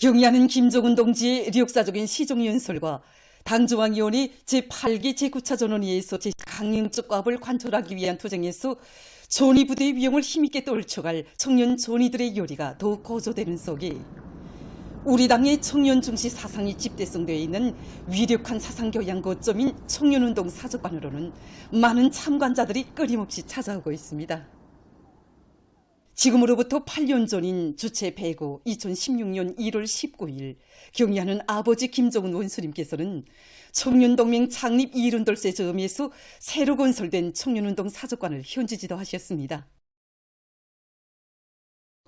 경의하는 김정은 동지의 역사적인 시종연설과 당중앙위원회 제8기 제9차 전원회의에서 강령적 과업을 관철하기 위한 투쟁에서 전위 부대의 위용을 힘있게 떨쳐갈 청년 전위들의 요리가 더욱 고조되는 속에 우리 당의 청년 중시 사상이 집대성되어 있는 위력한 사상교양 거점인 청년운동 사적관으로는 많은 참관자들이 끊임없이 찾아오고 있습니다. 지금으로부터 8년 전인 주체 배고 2016년 1월 19일 경의하는 아버지 김정은 원수님께서는 청년동맹 창립 2run돌세 즈음에서 새로 건설된 청년운동 사적관을 현지 지도하셨습니다.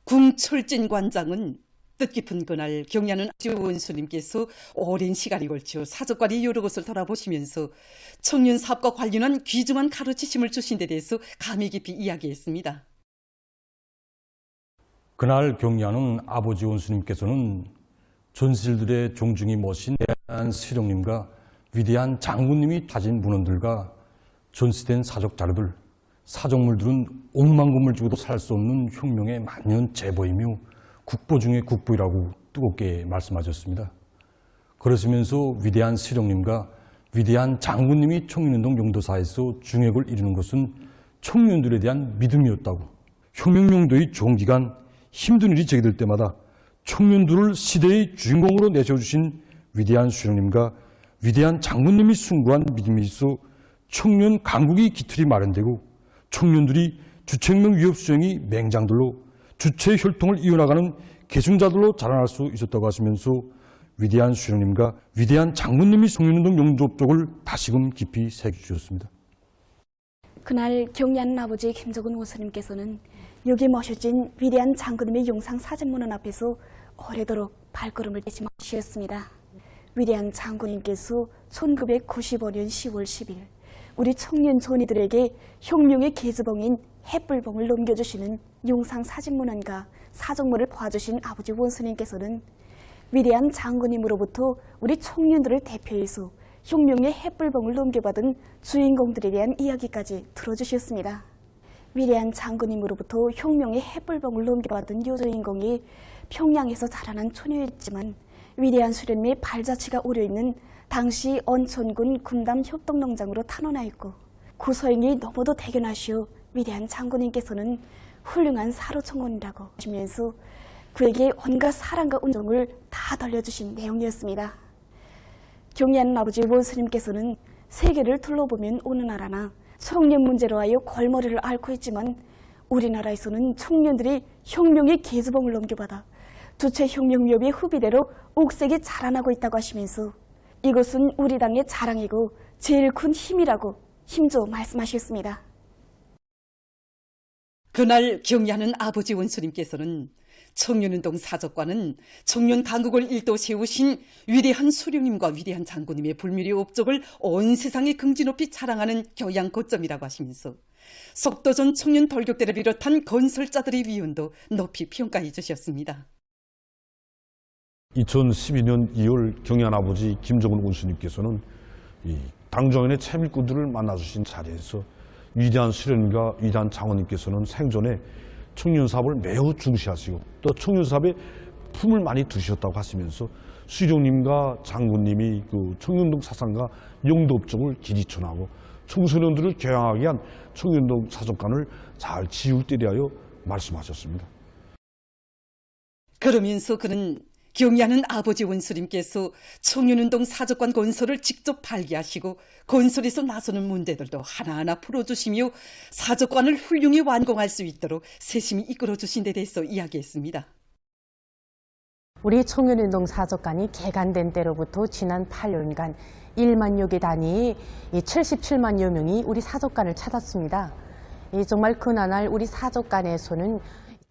궁철진관장은 뜻깊은 그날 경의하는 원수님께서 오랜 시간이 걸쳐 사적관의 여러 곳을 돌아보시면서 청년 사업과 관련한 귀중한 가르치심을 주신 데 대해서 감회 깊이 이야기했습니다. 그날 경의하는 아버지 원수님께서는 전실들의 종중이 모신 대한 시령님과 위대한 장군님이 다진 문헌들과 전시된 사적 자료들, 사적물들은 억만 금을 주고도 살 수 없는 혁명의 만년 제보이며 국보 중의 국보이라고 뜨겁게 말씀하셨습니다. 그러시면서 위대한 시령님과 위대한 장군님이 청년운동 용도사에서 중역을 이루는 것은 청년들에 대한 믿음이었다고, 혁명 용도의 종기간 힘든 일이 제기될 때마다 청년들을 시대의 주인공으로 내세워주신 위대한 수령님과 위대한 장군님이 숭고한 믿음이 있어 청년 강국의 기틀이 마련되고 청년들이 주체혁명 위협 수행의 맹장들로 주체의 혈통을 이어나가는 계승자들로 자라날 수 있었다고 하시면서 위대한 수령님과 위대한 장군님이 청년운동 용접적을 다시금 깊이 새겨주셨습니다. 그날 경의하는 아버지 김정은 원수님께서는 여기 모셔진 위대한 장군님의 용상 사진문헌 앞에서 오래도록 발걸음을 떼지 마셨습니다. 위대한 장군님께서 1995년 10월 10일 우리 청년 전이들에게 혁명의 계주봉인 햇불봉을 넘겨주시는 용상 사진문헌과 사적물을 봐주신 아버지 원수님께서는 위대한 장군님으로부터 우리 청년들을 대표해서 혁명의 햇불봉을 넘겨받은 주인공들에 대한 이야기까지 들어주셨습니다. 위대한 장군님으로부터 혁명의 햇불봉을 넘겨받은 여주인공이 평양에서 자라난 처녀였지만 위대한 수련의 발자취가 오려있는 당시 언천군 군담 협동농장으로 탄원하였고 그 소행이 너무도 대견하시오 위대한 장군님께서는 훌륭한 사로청원이라고 하시면서 그에게 온갖 사랑과 운정을 다 돌려주신 내용이었습니다. 경의하는 아버지 원수님께서는 세계를 둘러보면 어느 나라나 청년 문제로 하여 골머리를 앓고 있지만 우리나라에서는 청년들이 혁명의 계주봉을 넘겨받아 주체혁명위협의 후비대로 옥색이 자라나고 있다고 하시면서 이것은 우리 당의 자랑이고 제일 큰 힘이라고 힘줘 말씀하셨습니다. 그날 경의하는 아버지 원수님께서는 청년운동 사적관은 청년 강국을 일도 세우신 위대한 수령님과 위대한 장군님의 불미리 업적을 온 세상에 긍지 높이 자랑하는 교양 거점이라고 하시면서 속도전 청년 돌격대를 비롯한 건설자들의 위원도 높이 평가해 주셨습니다. 2012년 2월 경의한 아버지 김정은 원수님께서는 당정연의 채밀꾼들을 만나주신 자리에서 위대한 수령님과 위대한 장군님께서는 생전에 청년사업을 매우 중시하시고 또 청년사업에 품을 많이 두셨다고 하시면서 수령님과 장군님이 그 청년운동 사상과 용도업종을 기지천하고 청소년들을 교양하게 한 청년운동 사적관을 잘 지울때려 하여 말씀하셨습니다. 그러면서 그는 경의하는 아버지 원수님께서 청년운동 사적관 건설을 직접 발기하시고 건설에서 나서는 문제들도 하나하나 풀어주시며 사적관을 훌륭히 완공할 수 있도록 세심히 이끌어주신 데 대해서 이야기했습니다. 우리 청년운동 사적관이 개관된 때로부터 지난 8년간 1만여 개 단위의 77만여 명이 우리 사적관을 찾았습니다. 정말 그날 우리 사적관에서는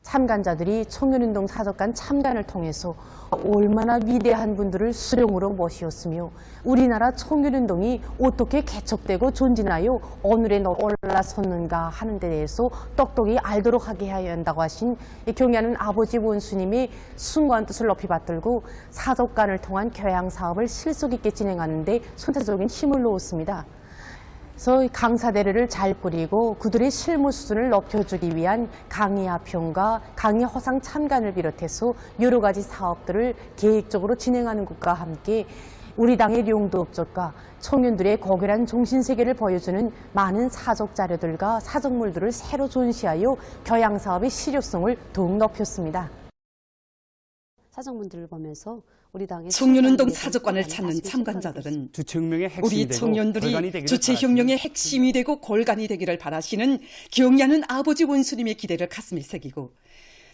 참관자들이 청년운동 사적관 참관을 통해서 얼마나 위대한 분들을 수령으로 모시었으며 우리나라 청년운동이 어떻게 개척되고 존진하여 오늘에 올라섰는가 하는 데 대해서 똑똑히 알도록 하게 해야 한다고 하신 경의하는 아버지 원수님이 숭고한 뜻을 높이 받들고 사적관을 통한 교양 사업을 실속 있게 진행하는 데 선제적인 힘을 놓았습니다. 그래서 강사대를 잘 뿌리고 그들의 실무 수준을 높여주기 위한 강의 합평과 강의 허상 참관을 비롯해서 여러 가지 사업들을 계획적으로 진행하는 것과 함께 우리 당의 용도업적과 청년들의 고결한 정신세계를 보여주는 많은 사적 자료들과 사적물들을 새로 존시하여 교양사업의 실효성을 더욱 높였습니다. 사적문들을 보면서 우리 당의 청년운동 사적관을 찾는 참관자들은 우리 청년들이 주체혁명의 핵심이 되고 골간이 되기를 바라시는 경의하는 아버지 원수님의 기대를 가슴에 새기고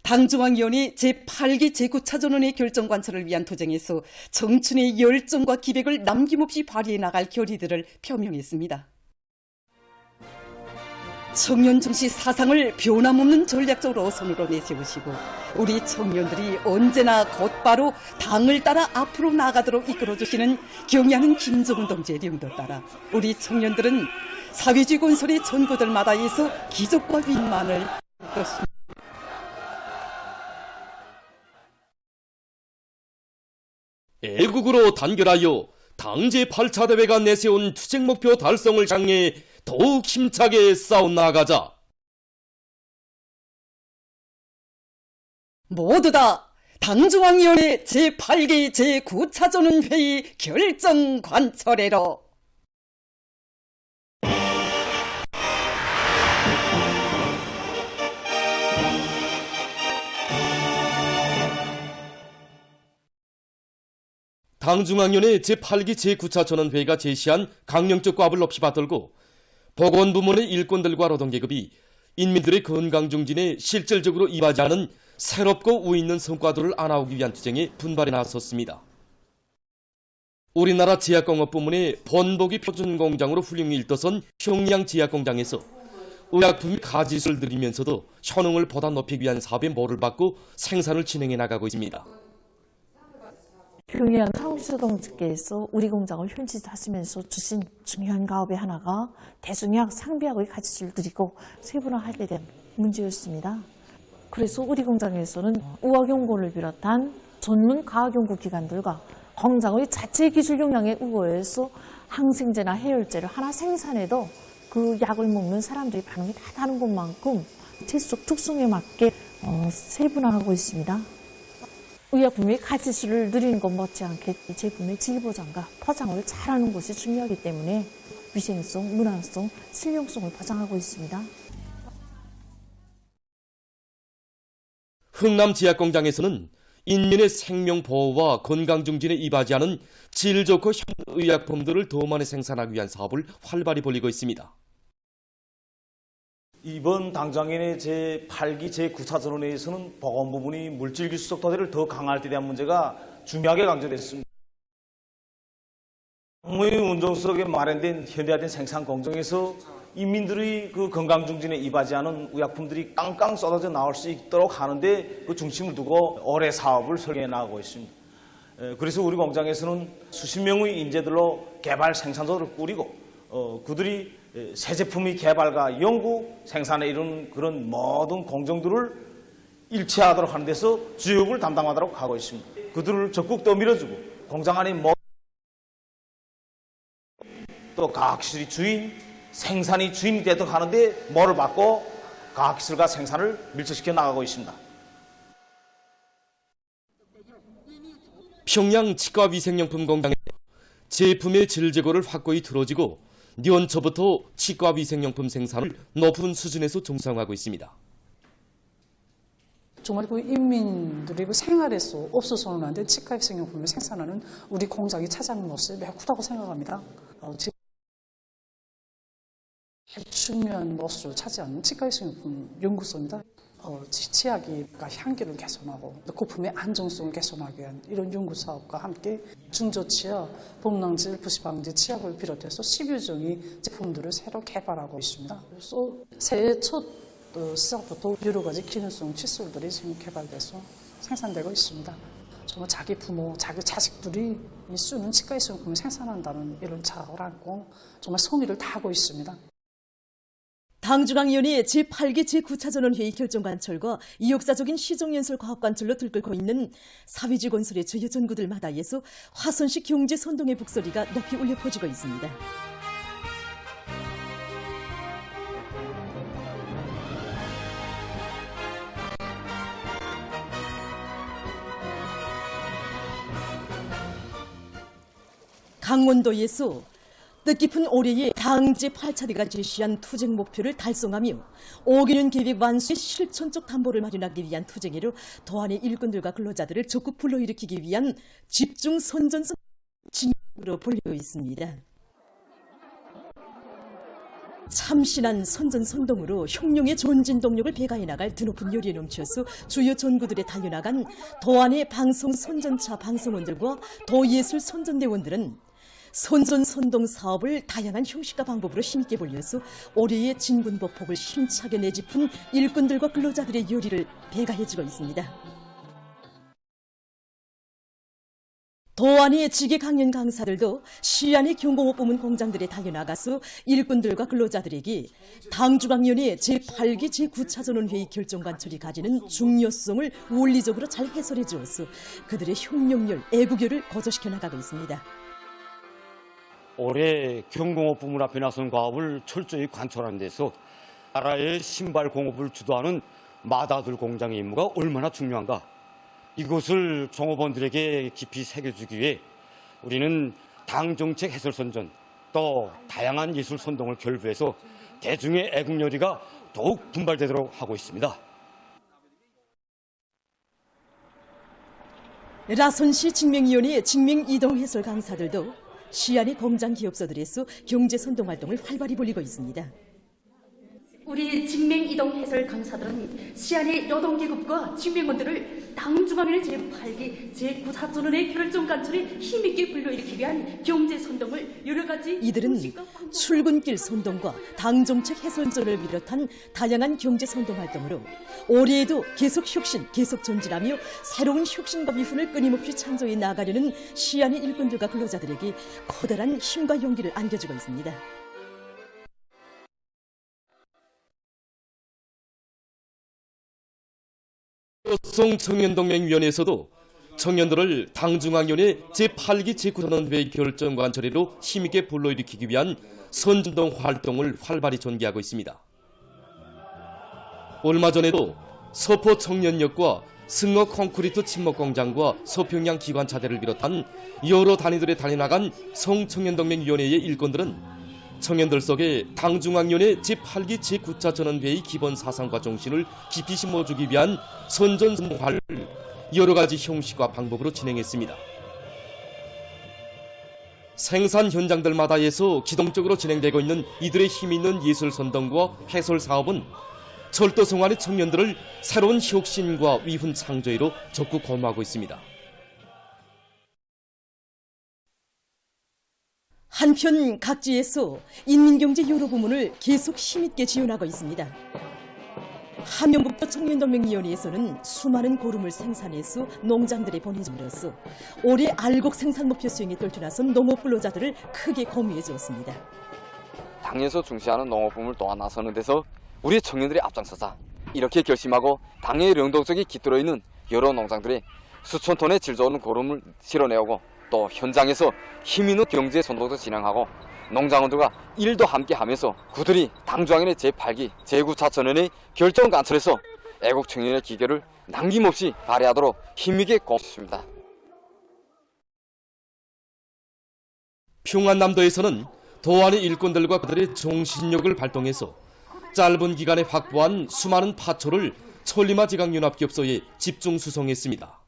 당중앙위원회 제8기 제9차전원의 결정관철을 위한 투쟁에서 청춘의 열정과 기백을 남김없이 발휘해 나갈 결의들을 표명했습니다. 청년 중시 사상을 변함없는 전략적으로 선으로 내세우시고 우리 청년들이 언제나 곧바로 당을 따라 앞으로 나가도록 이끌어주시는 경의하는 김정은 동지의 용도 따라 우리 청년들은 사회주의 건설의 전구들마다에서 기적과 위만을 것입니다. 애국으로 단결하여 당 제8차 대회가 내세운 투쟁 목표 달성을 향해 더욱 힘차게 싸워 나가자. 모두 다 당중앙위원회 제8기 제9차전원 회의 결정 관철회로 당중앙위원회 제8기 제9차 전원회의가 제시한 강령적 과업을 높이 받들고 보건부문의 일꾼들과 노동계급이 인민들의 건강 증진에 실질적으로 이바지하는 새롭고 우있는 성과들을 안아오기 위한 투쟁에 분발해 나섰습니다. 우리나라 제약공업 부문의 번복이 표준공장으로 훌륭히 일떠선 평양 제약공장에서 의약품 가짓수를 들이면서도 효능을 보다 높이기 위한 사업에 몰을 받고 생산을 진행해 나가고 있습니다. 평양 한국수동직계에서 우리 공장을 현지하시면서 주신 중요한 가업의 하나가 대중약 상비약의 가짓수를 들이고 세분화할 때 대한 문제였습니다. 그래서 우리 공장에서는 의학연구원을 비롯한 전문 과학연구기관들과 공장의 자체 기술 역량에 우거해서 항생제나 해열제를 하나 생산해도 그 약을 먹는 사람들이 반응이 다 다른 것만큼 채소적 특성에 맞게 세분화하고 있습니다. 의약품의 가짓수를 늘리는 것 못지않게 이 제품의 질보장과 포장을 잘하는 것이 중요하기 때문에 위생성, 문화성, 실용성을 보장하고 있습니다. 흥남 제약공장에서는 인민의 생명 보호와 건강 증진에 이바지하는 질 좋고 현의약품들을 더 많이 생산하기 위한 사업을 활발히 벌이고 있습니다. 이번 당장인의 제8기 제9차 전원회의에서는 보건 부문이 물질기술적 토대를 더 강화할 때 대한 문제가 중요하게 강조됐습니다. 국무의 운동 속에 마련된 현대화된 생산 공정에서 인민들의 그 건강 증진에 이바지하는 의약품들이 깡깡 쏟아져 나올 수 있도록 하는데 그 중심을 두고 올해 사업을 설계해 나가고 있습니다. 그래서 우리 공장에서는 수십 명의 인재들로 개발 생산소를 꾸리고 그들이 새 제품의 개발과 연구, 생산에 이르는 그런 모든 공정들을 일체하도록 하는 데서 주역을 담당하도록 하고 있습니다. 그들을 적극 떠밀어주고 공장 안에 또 과학기술이 주인, 생산이 주인이 되도록 하는데 모를 받고 과학기술과 생산을 밀착시켜 나가고 있습니다. 평양 치과위생용품 공장에 제품의 질 제고를 확고히 틀어지고 년초부터 치과위생용품 생산을 높은 수준에서 정상화하고 있습니다. 정말 그 인민들의 그 생활에서 없어서는 안 된 치과위생용품을 생산하는 우리 공장이 차지하는 모습이 매우 크다고 생각합니다. 지금 중요한 모습을 차지하는 치과위생용품 연구소입니다. 치약이 향기를 개선하고 거품의 안정성을 개선하기 위한 이런 연구사업과 함께 중저치약, 복낭질, 부시방지 치약을 비롯해서 10여 종의 제품들을 새로 개발하고 있습니다. 그래서 새해 첫 시작부터 여러 가지 기능성 칫솔들이 지금 개발돼서 생산되고 있습니다. 정말 자기 부모, 자기 자식들이 쓰는 치과위생용품을 생산한다는 이런 자각을 안고 정말 성의를 다하고 있습니다. 당중앙위원회 제8기 제9차전원회의 결정관철과 이 역사적인 시정연설 과업관철로 들끓고 있는 사회주의 건설의 주요 전구들마다에서 화선식 경제선동의 북소리가 높이 울려 퍼지고 있습니다. 강원도에서 뜻깊은 올해의 당 제8차대가 제시한 투쟁 목표를 달성하며 5개년 계획 완수의 실천적 담보를 마련하기 위한 투쟁으로 도안의 일꾼들과 근로자들을 적극 불러일으키기 위한 집중 선전성 진으로 불려 있습니다. 참신한 선전선동으로 혁명의 전진 동력을 배가해 나갈 드높은 열의에 넘쳐서 주요 전구들에 달려나간 도안의 방송 선전차 방송원들과 도예술 선전대원들은 선전선동 사업을 다양한 형식과 방법으로 힘있게 벌려서 올해의 진군보폭을 힘차게 내짚은 일꾼들과 근로자들의 열의를 배가해주고 있습니다. 도안의 지계 강연 강사들도 시안의 경공업 부문 공장들에 달려나가서 일꾼들과 근로자들에게 당중앙위원회 제8기 제9차전원회의 결정관철이 가지는 중요성을 원리적으로 잘 해설해 주어서 그들의 혁명열, 애국열을 거저시켜 나가고 있습니다. 올해 경공업 부문 앞에 나선 과업을 철저히 관철하는 데서 나라의 신발 공업을 주도하는 마다들 공장의 임무가 얼마나 중요한가, 이것을 종업원들에게 깊이 새겨주기 위해 우리는 당정책 해설선전 또 다양한 예술 선동을 결부해서 대중의 애국열의가 더욱 분발되도록 하고 있습니다. 라선시 직맹위원회 직맹이동 해설 강사들도 시안의 공장 기업소들에서 경제선동 활동을 활발히 벌이고 있습니다. 우리 직맹이동 해설 강사들은 시안의 노동계급과 직맹원들을 당중앙위원회 제8기 제9차전원의 결정관철에 힘있게 불러일으키기 위한 경제선동을 여러 가지 이들은 출근길 선동과 당정책 해선전을 비롯한 다양한 경제선동 활동으로 올해에도 계속 혁신, 계속 전진하며 새로운 혁신과 위훈을 끊임없이 창조해 나가려는 시안의 일꾼들과 근로자들에게 커다란 힘과 용기를 안겨주고 있습니다. 청년동맹위원회에서도 청년들을 당중앙위원회 제8기 제9전원회의 결정관철회로 힘있게 불러일으키기 위한 선전동 활동을 활발히 전개하고 있습니다. 얼마 전에도 서포 청년역과 승어 콘크리트 침목공장과 서평양 기관차대를 비롯한 여러 단위들에 달려나간 성청년동맹위원회의 일꾼들은 청년들 속에 당중앙위원회 제8기 제9차 전원회의 기본 사상과 정신을 깊이 심어주기 위한 선전선동활을 여러 가지 형식과 방법으로 진행했습니다. 생산 현장들마다에서 기동적으로 진행되고 있는 이들의 힘있는 예술 선동과 해설 사업은 철도성안의 청년들을 새로운 혁신과 위훈 창조로 적극 고무하고 있습니다. 한편 각지에서 인민경제 여러 부문을 계속 힘있게 지원하고 있습니다. 함영북도 청년동맹위원회에서는 수많은 고름을 생산해서 농장들에 보내줌으로써 올해 알곡 생산 목표 수행에 떨쳐나선 농업 근로자들을 크게 고무해 주었습니다. 당에서 중시하는 농업 부문을 또한 나서는 데서 우리 청년들이 앞장서자 이렇게 결심하고 당의 영동성이 깃들어 있는 여러 농장들이 수천 톤의 질 좋은 고름을 실어내오고 또 현장에서 힘있는 경제 선동도 진행하고 농장원들과 일도 함께 하면서 그들이 당중앙위원회 제8기 제9차 전원의 결정관철에서 애국 청년의 기계를 남김없이 발휘하도록 힘있게 고맙습니다. 평안남도에서는 도안의 일꾼들과 그들의 정신력을 발동해서 짧은 기간에 확보한 수많은 파초를 천리마 지강연합기업소에 집중 수송했습니다.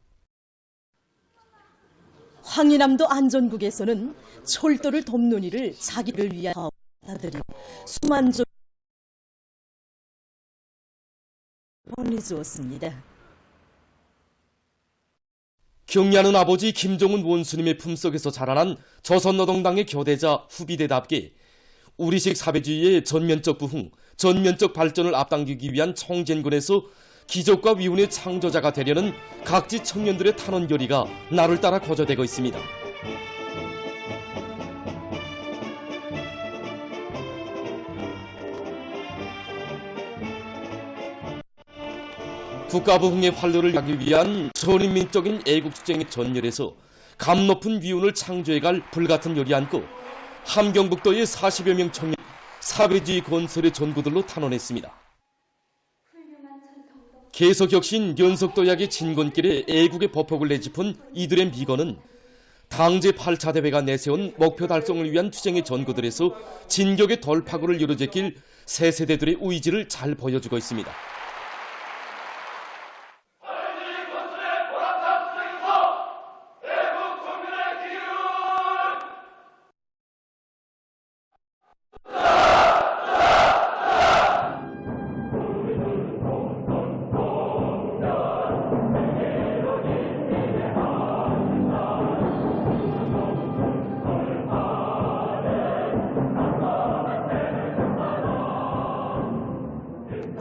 황희남도 안전국에서는 철도를 돕는 일을 자기를 위한 사업자들이 수만 조 보내주었습니다. 경리하는 아버지 김정은 원수님의 품속에서 자라난 조선노동당의 교대자 후비대답게 우리식 사회주의의 전면적 부흥, 전면적 발전을 앞당기기 위한 총진군에서 기적과 위훈의 창조자가 되려는 각지 청년들의 탄원 결의가 날을 따라 거저되고 있습니다. 국가부흥의 활로를 하기 위한 전인민적인 애국투쟁의 전열에서 감 높은 위훈을 창조해갈 불같은 열이 안고 함경북도의 40여 명 청년 사회주의 건설의 전구들로 탄원했습니다. 계속혁신 연속도약의 진건길에 애국의 보폭을 내짚은 이들의 미건은 당 제8차 대회가 내세운 목표 달성을 위한 투쟁의 전구들에서 진격의 돌파구를 이루어제길 새 세대들의 의지를 잘 보여주고 있습니다.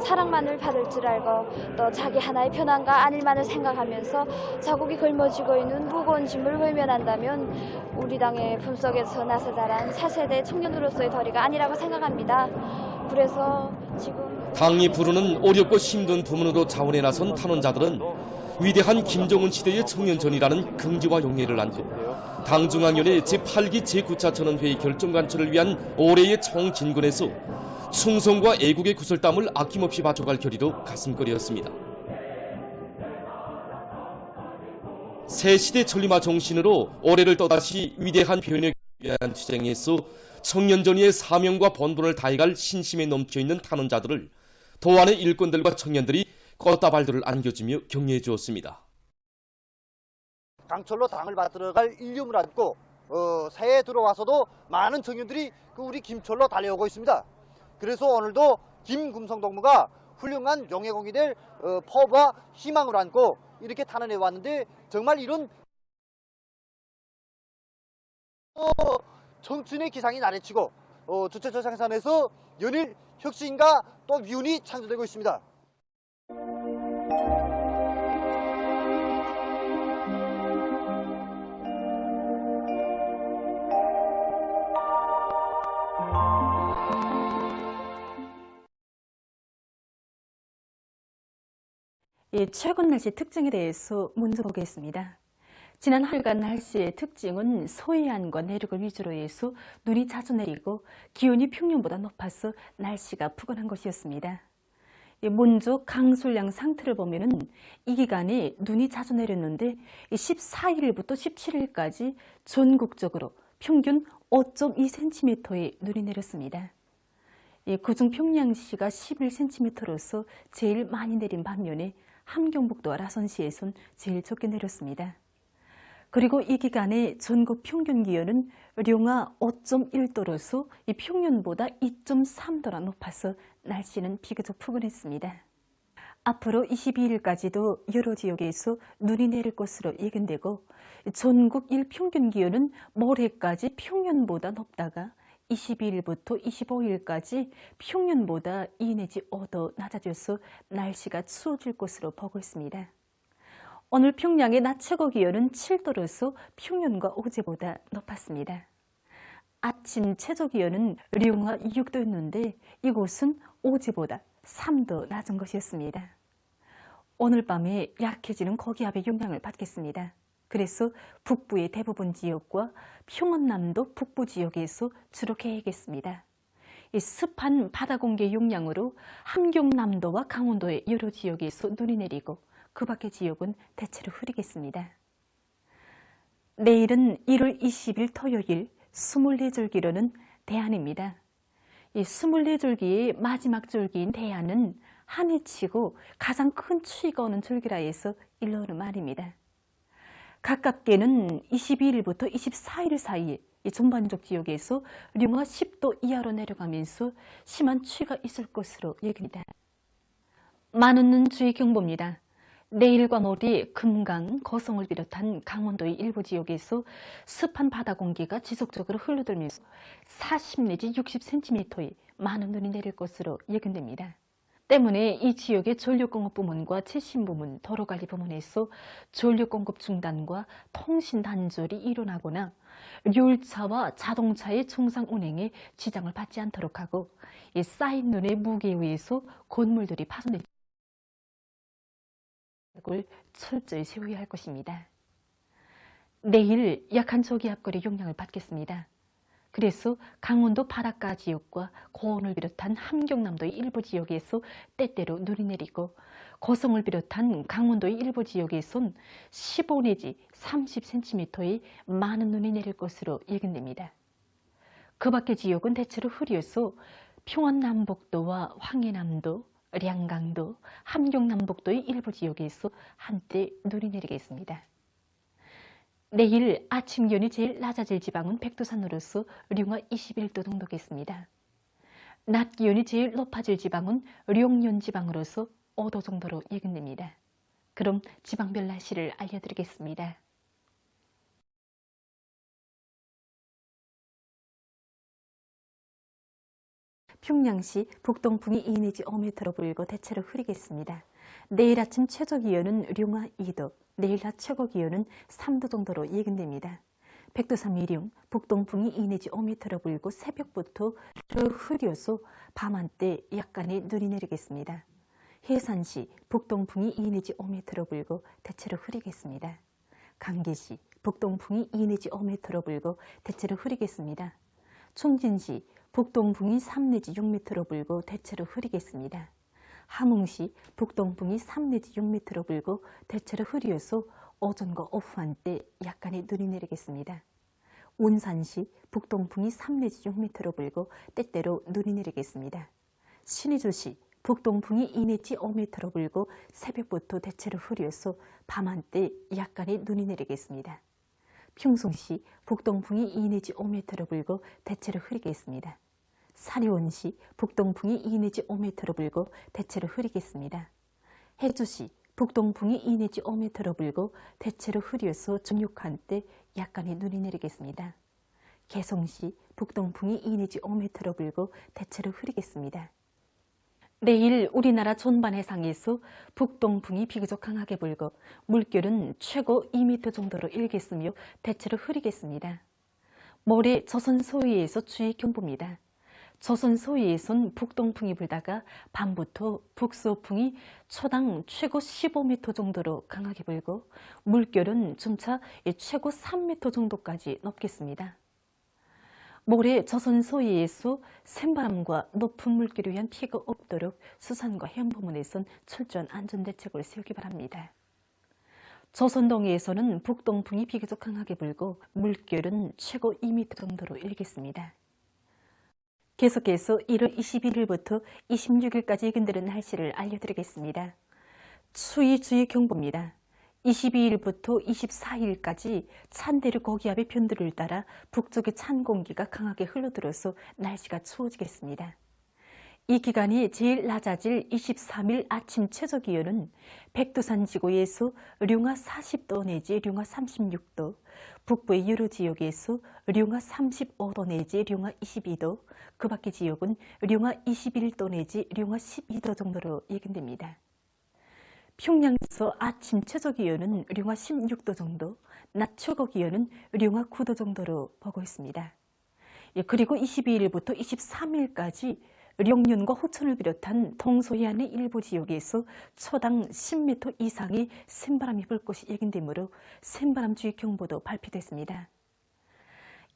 사랑만을 받을 줄 알고 또 자기 하나의 편안과 안일만을 생각하면서 자국이 걸머지고 있는 무거운 짐을 외면한다면 우리 당의 품속에서 나서 자란 4세대 청년으로서의 도리가 아니라고 생각합니다. 그래서 지금 당이 부르는 어렵고 힘든 부문으로 자원에 나선 탄원자들은 위대한 김정은 시대의 청년전이라는 긍지와 용례를 안고 당중앙위원회 제8기 제9차 전원회의 결정 관철을 위한 올해의 총진군에서 충성과 애국의 구슬땀을 아낌없이 바쳐갈 결의로 가슴거리였습니다. 새 시대 천리마 정신으로 올해를 또다시 위대한 변혁을 위한 투쟁에서 청년전의의 사명과 본분을 다해갈 신심에 넘쳐있는 탄원자들을 도안의 일꾼들과 청년들이 꽃다발들을 안겨주며 격려해 주었습니다. 강철로 당을 받들어갈 인륜을 안고 새해에 들어와서도 많은 청년들이 우리 김철로 달려오고 있습니다. 그래서 오늘도 김금성 동무가 훌륭한 용해공이 될 포부와 희망을 안고 이렇게 탄원해 왔는데 정말 이런 청춘의 기상이 나래치고 주체조상산에서 연일 혁신과 또 미운이 창조되고 있습니다. 최근 날씨 특징에 대해서 먼저 보겠습니다. 지난 하루간 날씨의 특징은 서해안과 내륙을 위주로 해서 눈이 자주 내리고 기온이 평년보다 높아서 날씨가 푸근한 것이었습니다. 먼저 강수량 상태를 보면은 이 기간에 눈이 자주 내렸는데 14일부터 17일까지 전국적으로 평균 5.2cm의 눈이 내렸습니다. 그중 평양시가 11cm로서 제일 많이 내린 반면에 함경북도와 라선시에선 제일 적게 내렸습니다. 그리고 이 기간에 전국 평균 기온은 룡화 5.1도로서 이 평년보다 2.3도나 높아서 날씨는 비교적 푸근했습니다. 앞으로 22일까지도 여러 지역에서 눈이 내릴 것으로 예견되고 전국 일평균 기온은 모레까지 평년보다 높다가 22일부터 25일까지 평년보다 2 내지 5도 낮아져서 날씨가 추워질 것으로 보고 있습니다. 오늘 평양의 낮 최고 기온은 7도로서 평년과 어제보다 높았습니다. 아침 최저 기온은 룡화 6도였는데 이곳은 어제보다 3도 낮은 것이었습니다. 오늘 밤에 약해지는 고기압의 영향을 받겠습니다. 그래서 북부의 대부분 지역과 평안남도 북부 지역에서 주로 개겠습니다. 이 습한 바다 공기 영향으로 함경남도와 강원도의 여러 지역에서 눈이 내리고 그 밖의 지역은 대체로 흐리겠습니다. 내일은 1월 20일 토요일 24절기로는 대안입니다. 이 24절기의 마지막 절기인 대안은 한해 치고 가장 큰 추위가 오는 절기라 해서 일러오는 말입니다. 가깝게는 22일부터 24일 사이에 이 전반적 지역에서 룡화 10도 이하로 내려가면서 심한 추위가 있을 것으로 예견입니다. 많은 주의 경보입니다. 내일과 모레 금강, 거성을 비롯한 강원도의 일부 지역에서 습한 바다 공기가 지속적으로 흘러들면서 40 내지 60cm의 많은 눈이 내릴 것으로 예견됩니다. 때문에 이 지역의 전력공업 부문과 최신부문, 도로관리 부문에서 전력공급 중단과 통신 단절이 일어나거나 열차와 자동차의 정상 운행에 지장을 받지 않도록 하고 이 쌓인 눈의 무게에 의해서 건물들이 파손되지 걸 철저히 세워야 할 것입니다. 내일 약한 저기압골의 영향을 받겠습니다. 그래서 강원도 바닷가 지역과 고원을 비롯한 함경남도의 일부 지역에서 때때로 눈이 내리고 고성을 비롯한 강원도의 일부 지역에선 15 내지 30cm의 많은 눈이 내릴 것으로 예견됩니다. 그 밖의 지역은 대체로 흐려서 평안남북도와 황해남도, 량강도, 함경남북도의 일부 지역에서 한때 눈이 내리겠습니다. 내일 아침 기온이 제일 낮아질 지방은 백두산으로서 령화 21도 정도겠습니다. 낮 기온이 제일 높아질 지방은 룡년 지방으로서 5도 정도로 예견됩니다. 그럼 지방별 날씨를 알려드리겠습니다. 평양시 북동풍이 2 내지 5m로 불고 대체로 흐리겠습니다. 내일 아침 최저 기온은 령화 2도, 내일 낮 최고 기온은 3도 정도로 예견됩니다. 백두산 미령, 북동풍이 2 내지 5m로 불고 새벽부터 흐려서 밤 한때 약간의 눈이 내리겠습니다. 해산시, 북동풍이 2 내지 5m로 불고 대체로 흐리겠습니다. 강계시, 북동풍이 2 내지 5m로 불고 대체로 흐리겠습니다. 총진시, 북동풍이 3 내지 6m로 불고 대체로 흐리겠습니다. 함흥시, 북동풍이 3 내지 6m로 불고 대체로 흐려서 오전과 오후 한때 약간의 눈이 내리겠습니다. 온산시, 북동풍이 3 내지 6m로 불고 때때로 눈이 내리겠습니다. 신의주시, 북동풍이 2 내지 5m로 불고 새벽부터 대체로 흐려서 밤 한때 약간의 눈이 내리겠습니다. 평송시, 북동풍이 2 내지 5m로 불고 대체로 흐리겠습니다. 사리온시, 북동풍이 2 내지 5m로 불고 대체로 흐리겠습니다. 해주시, 북동풍이 2 내지 5m로 불고 대체로 흐려서 저녁 한때 약간의 눈이 내리겠습니다. 개성시, 북동풍이 2 내지 5m로 불고 대체로 흐리겠습니다. 내일 우리나라 전반 해상에서 북동풍이 비교적 강하게 불고 물결은 최고 2m 정도로 일겠으며 대체로 흐리겠습니다. 모레 조선 서해에서 주의 경보입니다. 조선 서해에선 북동풍이 불다가 밤부터 북서풍이 초당 최고 15m 정도로 강하게 불고 물결은 점차 최고 3m 정도까지 높겠습니다. 모레 조선 서해에서 센바람과 높은 물결에 의한 피해가 없도록 수산과 해양부문에선 철저한 안전대책을 세우기 바랍니다. 조선 동해에서는 북동풍이 비교적 강하게 불고 물결은 최고 2m 정도로 일겠습니다. 계속해서 1월 21일부터 26일까지 예견되는 날씨를 알려드리겠습니다. 추위 경보입니다. 22일부터 24일까지 찬대륙 고기압의 변두를 따라 북쪽의 찬 공기가 강하게 흘러들어서 날씨가 추워지겠습니다. 이 기간이 제일 낮아질 23일 아침 최저 기온은 백두산 지구에서 령화 40도 내지 령화 36도, 북부의 여러 지역에서 령화 35도 내지 령화 22도, 그 밖의 지역은 령화 21도 내지 령화 12도 정도로 예견됩니다. 평양에서 아침 최저 기온은 령화 16도 정도, 낮 최고 기온은 령화 9도 정도로 보고 있습니다. 그리고 22일부터 23일까지 령년과 호천을 비롯한 동서해안의 일부 지역에서 초당 10m 이상의 센바람이 불 것이 예견되므로 센바람주의 경보도 발표됐습니다.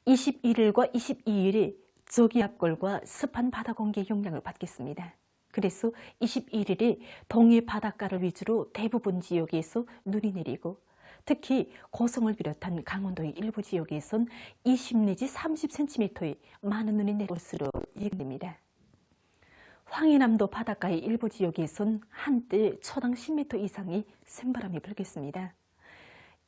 21일과 22일에 저기압골과 습한 바다 공기의 영향을 받겠습니다. 그래서 21일에 동해 바닷가를 위주로 대부분 지역에서 눈이 내리고 특히 고성을 비롯한 강원도의 일부 지역에선 20 내지 30cm의 많은 눈이 내릴 것으로 예견됩니다. 황해남도 바닷가의 일부 지역에선 한때 초당 10m 이상의 센바람이 불겠습니다.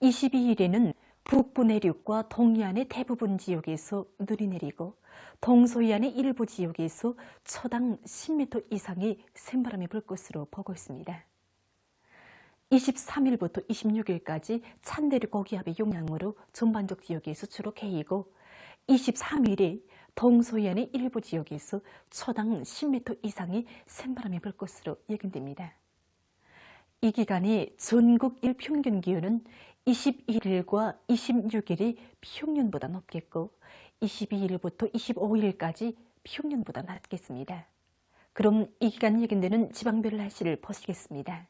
22일에는 북부 내륙과 동해안의 대부분 지역에서 눈이 내리고 동서해안의 일부 지역에서 초당 10m 이상의 센바람이 불 것으로 보고 있습니다. 23일부터 26일까지 찬대륙 고기압의 영향으로 전반적 지역에서 주로 개이고 23일에 동서해안의 일부 지역에서 초당 10m 이상의 센바람이 불 것으로 예견됩니다. 이 기간에 전국 일평균 기온은 21일과 26일이 평년보다 높겠고 22일부터 25일까지 평년보다 낮겠습니다. 그럼 이 기간 예견되는 지방별 날씨를 보시겠습니다.